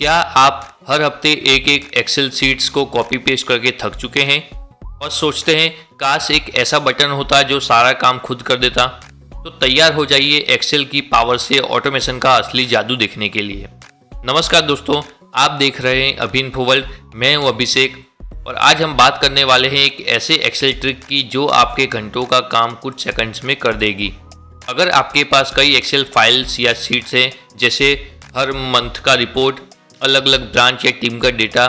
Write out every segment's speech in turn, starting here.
क्या आप हर हफ्ते एक एक एक्सेल शीट्स को कॉपी पेस्ट करके थक चुके हैं और सोचते हैं काश एक ऐसा बटन होता जो सारा काम खुद कर देता? तो तैयार हो जाइए एक्सेल की पावर से ऑटोमेशन का असली जादू देखने के लिए। नमस्कार दोस्तों, आप देख रहे हैं अभी इन्फो वर्ल्ड। मैं हूं अभिषेक और आज हम बात करने वाले हैं एक ऐसे एक्सेल ट्रिक की जो आपके घंटों का काम कुछ सेकंड्स में कर देगी। अगर आपके पास कई एक्सेल फाइल्स या शीट्स हैं, जैसे हर मंथ का रिपोर्ट, अलग अलग ब्रांच या टीम का डेटा,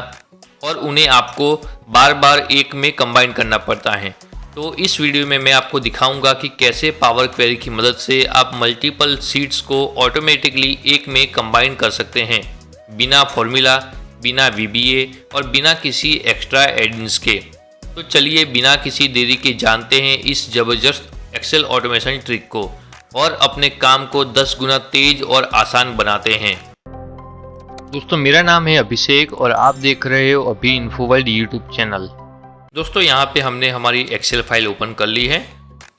और उन्हें आपको बार बार एक में कंबाइन करना पड़ता है, तो इस वीडियो में मैं आपको दिखाऊंगा कि कैसे पावर क्वेरी की मदद से आप मल्टीपल शीट्स को ऑटोमेटिकली एक में कंबाइन कर सकते हैं, बिना फॉर्मूला, बिना VBA और बिना किसी एक्स्ट्रा एडिंग्स के। तो चलिए बिना किसी देरी के जानते हैं इस ज़बरदस्त एक्सेल ऑटोमेशन ट्रिक को और अपने काम को 10 गुना तेज और आसान बनाते हैं। दोस्तों, मेरा नाम है अभिषेक और आप देख रहे हो अभी इन्फो वर्ल्ड यूट्यूब चैनल। दोस्तों, यहाँ पे हमने हमारी एक्सेल फाइल ओपन कर ली है।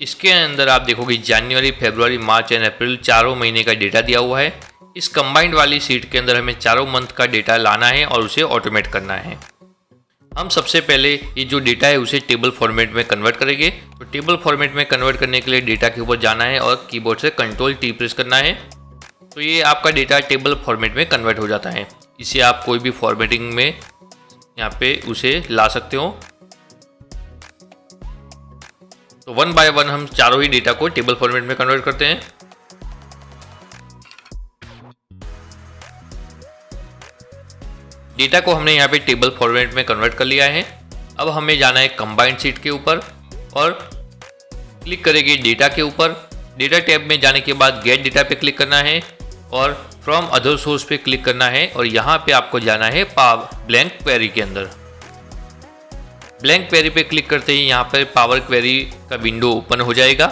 इसके अंदर आप देखोगे जनवरी, फरवरी, मार्च एंड अप्रैल चारों महीने का डेटा दिया हुआ है। इस कंबाइंड वाली शीट के अंदर हमें चारों मंथ का डेटा लाना है और उसे ऑटोमेट करना है। हम सबसे पहले ये जो डेटा है उसे टेबल फॉर्मेट में कन्वर्ट करेंगे। तो टेबल फॉर्मेट में कन्वर्ट करने के लिए डेटा के ऊपर जाना है और कीबोर्ड से Ctrl+T प्रेस करना है। तो ये आपका डेटा टेबल फॉर्मेट में कन्वर्ट हो जाता है। इसे आप कोई भी फॉर्मेटिंग में यहाँ पे उसे ला सकते हो। तो वन बाय वन हम चारों ही डेटा को टेबल फॉर्मेट में कन्वर्ट करते हैं। डेटा को हमने यहाँ पे टेबल फॉर्मेट में कन्वर्ट कर लिया है। अब हमें जाना है कंबाइंड शीट के ऊपर और क्लिक करेंगे डेटा के ऊपर। डेटा टैब में जाने के बाद गेट डेटा पे क्लिक करना है और फ्रॉम अदर सोर्स पे क्लिक करना है और यहाँ पे आपको जाना है ब्लैंक क्वेरी के अंदर। ब्लैंक क्वेरी पे क्लिक करते ही यहाँ पर पावर क्वेरी का विंडो ओपन हो जाएगा।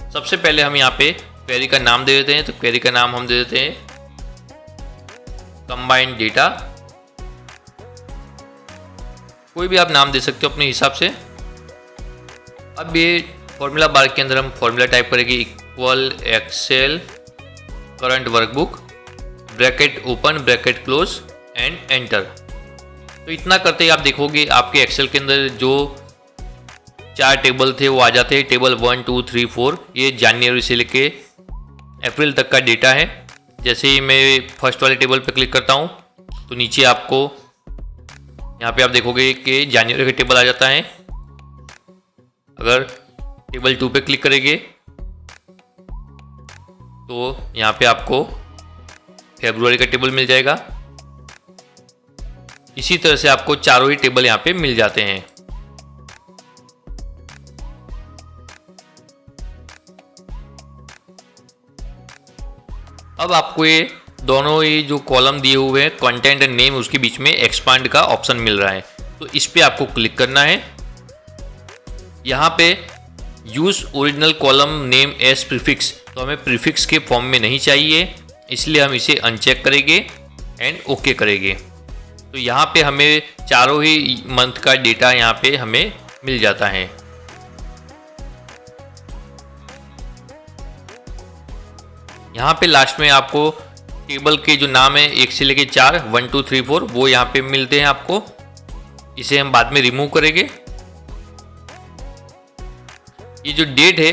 सबसे पहले हम यहाँ पे क्वेरी का नाम दे देते हैं। तो क्वेरी का नाम हम दे देते हैं कंबाइंड डेटा। कोई भी आप नाम दे सकते हो अपने हिसाब से। अब ये फॉर्मूला बार के अंदर हम फॉर्मूला टाइप करेंगे equal excel current workbook bracket open bracket close and enter. तो इतना करते ही आप देखोगे आपके एक्सेल के अंदर जो 4 टेबल थे वो आ जाते हैं। टेबल 1, 2, 3, 4 ये जनवरी से लेके अप्रैल तक का डेटा है। जैसे ही मैं फर्स्ट वाले टेबल पे क्लिक करता हूँ तो नीचे आपको यहाँ पे आप देखोगे कि जनवरी का टेबल आ जाता है। अगर टेबल 2 पे क्लिक करेंगे तो यहाँ पे आपको फरवरी का टेबल मिल जाएगा। इसी तरह से आपको चारों ही टेबल यहाँ पे मिल जाते हैं। अब आपको ये दोनों ही जो कॉलम दिए हुए हैं कंटेंट एंड नेम, उसके बीच में एक्सपांड का ऑप्शन मिल रहा है। तो इस पे आपको क्लिक करना है। यहाँ पे use original column name as prefix, तो हमें प्रीफिक्स के फॉर्म में नहीं चाहिए, इसलिए हम इसे अनचेक करेंगे एंड ओके करेंगे। तो यहाँ पे हमें चारों ही मंथ का डेटा यहाँ पे हमें मिल जाता है। यहाँ पे लास्ट में आपको टेबल के जो नाम है 1 से लेके 4, 1, 2, 3, 4 वो यहाँ पे मिलते हैं आपको। इसे हम बाद में रिमूव करेंगे। ये जो डेट है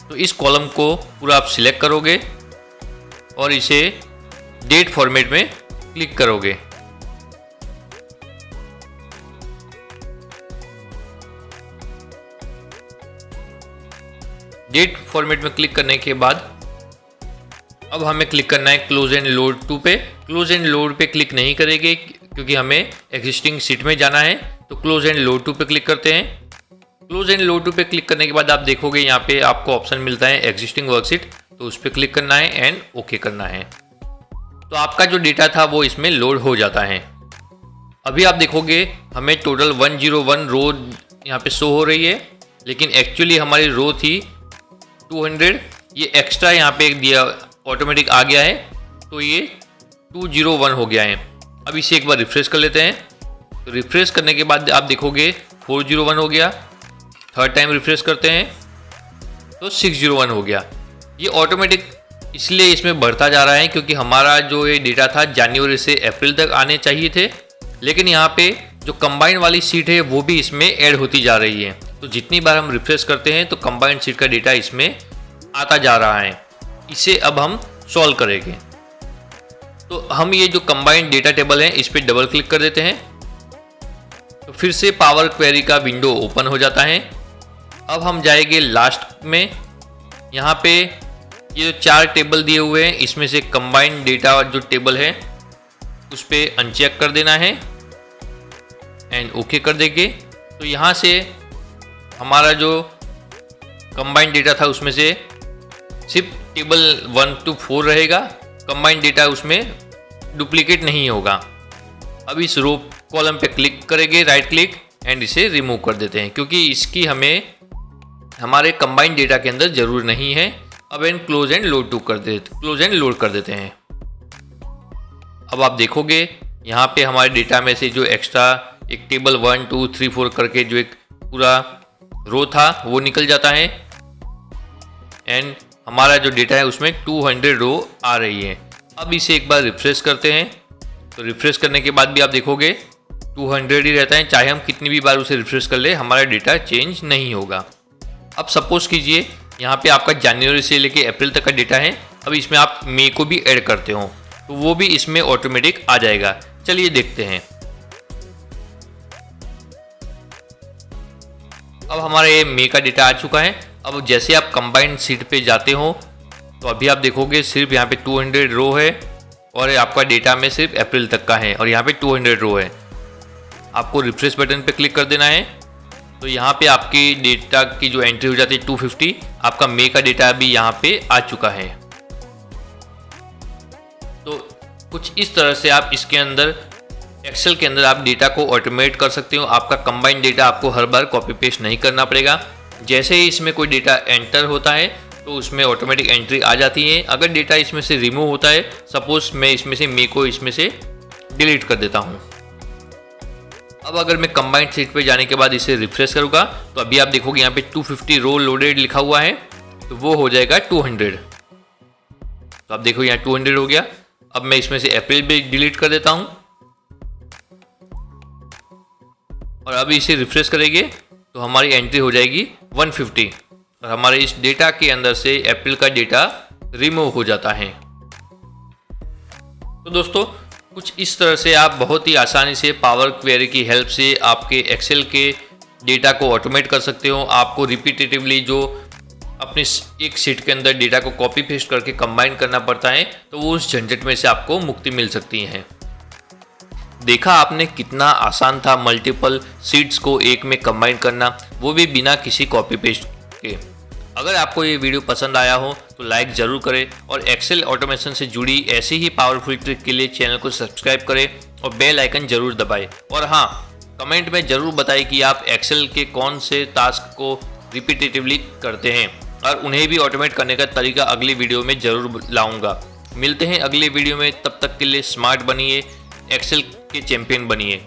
तो इस कॉलम को पूरा आप सिलेक्ट करोगे और इसे डेट फॉर्मेट में क्लिक करोगे। डेट फॉर्मेट में क्लिक करने के बाद अब हमें क्लिक करना है क्लोज एंड लोड टू पे। क्लोज एंड लोड पे क्लिक नहीं करेंगे क्योंकि हमें एग्जिस्टिंग शीट में जाना है। तो क्लोज एंड लोड टू पे क्लिक करते हैं। क्लोज एंड लोड टू पे क्लिक करने के बाद आप देखोगे यहाँ पे आपको ऑप्शन मिलता है एग्जिस्टिंग वर्कशीट, तो उस पर क्लिक करना है एंड ओके करना है। तो आपका जो डेटा था वो इसमें लोड हो जाता है। अभी आप देखोगे हमें टोटल 101 रो यहाँ पे शो हो रही है, लेकिन एक्चुअली हमारी रो थी 200। ये एक्स्ट्रा यहाँ पे एक दिया ऑटोमेटिक आ गया है, तो ये 201 हो गया है। अब इसे एक बार रिफ्रेश कर लेते हैं। तो रिफ्रेश करने के बाद आप देखोगे 401 हो गया। थर्ड टाइम रिफ्रेश करते हैं तो 601 हो गया। ये ऑटोमेटिक इसलिए इसमें बढ़ता जा रहा है, क्योंकि हमारा जो ये डेटा था जनवरी से अप्रैल तक आने चाहिए थे, लेकिन यहाँ पे जो कंबाइंड वाली शीट है वो भी इसमें ऐड होती जा रही है। तो जितनी बार हम रिफ्रेश करते हैं तो कंबाइंड शीट का डेटा इसमें आता जा रहा है। इसे अब हम सॉल्व करेंगे। तो हम ये जो कंबाइंड डेटा टेबल है इस पर डबल क्लिक कर देते हैं, तो फिर से पावर क्वेरी का विंडो ओपन हो जाता है। अब हम जाएंगे लास्ट में, यहाँ पे ये जो 4 टेबल दिए हुए हैं इसमें से कंबाइंड डेटा जो टेबल है उस पर अनचेक कर देना है एंड ओके कर देंगे। तो यहाँ से हमारा जो कंबाइंड डेटा था उसमें से सिर्फ टेबल 1 to 4 रहेगा, कंबाइंड डेटा उसमें डुप्लीकेट नहीं होगा। अब इस रो कॉलम पे क्लिक करेंगे, राइट क्लिक एंड इसे रिमूव कर देते हैं, क्योंकि इसकी हमें हमारे कंबाइंड डेटा के अंदर ज़रूर नहीं है। अब इन क्लोज एंड लोड कर देते हैं। अब आप देखोगे यहाँ पे हमारे डेटा में से जो एक्स्ट्रा एक टेबल 1 2 3 4 करके जो एक पूरा रो था वो निकल जाता है एंड हमारा जो डेटा है उसमें 200 रो आ रही है। अब इसे एक बार रिफ्रेश करते हैं, तो रिफ्रेश करने के बाद भी आप देखोगे 200 ही रहता है, चाहे हम कितनी भी बार उसे रिफ्रेश कर ले हमारा डेटा चेंज नहीं होगा। अब सपोज कीजिए यहाँ पे आपका जनवरी से लेके अप्रैल तक का डेटा है, अब इसमें आप मई को भी ऐड करते हो तो वो भी इसमें ऑटोमेटिक आ जाएगा। चलिए देखते हैं। अब हमारा ये मई का डेटा आ चुका है। अब जैसे आप कंबाइंड शीट पे जाते हो तो अभी आप देखोगे सिर्फ यहाँ पे 200 रो है और आपका डेटा में सिर्फ अप्रैल तक का है और यहाँ पे 200 रो है। आपको रिफ्रेश बटन पे क्लिक कर देना है, तो यहाँ पे आपकी डेटा की जो एंट्री हो जाती है 250, आपका मई का डेटा भी यहाँ पे आ चुका है। तो कुछ इस तरह से आप इसके अंदर एक्सेल के अंदर आप डेटा को ऑटोमेट कर सकते हो। आपका कंबाइंड डेटा आपको हर बार कॉपी पेस्ट नहीं करना पड़ेगा। जैसे ही इसमें कोई डेटा एंटर होता है तो उसमें ऑटोमेटिक एंट्री आ जाती है। अगर डेटा इसमें से रिमूव होता है, सपोज मैं इसमें से मई को इसमें से डिलीट कर देता हूँ। अब अगर मैं कंबाइंड शीट पे जाने के बाद इसे रिफ्रेश करूँगा तो अभी आप देखोगे यहाँ पे 250 रो लोडेड लिखा हुआ है, तो वो हो जाएगा 200। तो आप देखो यहाँ 200 हो गया। अब मैं इसमें से अप्रैल भी डिलीट कर देता हूँ और अब इसे रिफ्रेश करेंगे तो हमारी एंट्री हो जाएगी 150 और हमारे इस डेटा के अंदर से अप्रैल का डेटा रिमूव हो जाता है। तो दोस्तों कुछ इस तरह से आप बहुत ही आसानी से पावर क्वेरी की हेल्प से आपके एक्सेल के डेटा को ऑटोमेट कर सकते हो। आपको रिपीटेटिवली जो अपनी एक शीट के अंदर डेटा को कॉपी पेस्ट करके कंबाइन करना पड़ता है, तो वो उस झंझट में से आपको मुक्ति मिल सकती है। देखा आपने कितना आसान था मल्टीपल शीट्स को एक में कंबाइन करना, वो भी बिना किसी कॉपी पेस्ट के। अगर आपको ये वीडियो पसंद आया हो तो लाइक ज़रूर करें और एक्सेल ऑटोमेशन से जुड़ी ऐसी ही पावरफुल ट्रिक के लिए चैनल को सब्सक्राइब करें और बेल आइकन ज़रूर दबाएं। और हाँ, कमेंट में ज़रूर बताएं कि आप एक्सेल के कौन से टास्क को रिपीटेटिवली करते हैं और उन्हें भी ऑटोमेट करने का तरीका अगली वीडियो में ज़रूर लाऊंगा। मिलते हैं अगले वीडियो में, तब तक के लिए स्मार्ट बनिए, एक्सेल के चैंपियन बनिए।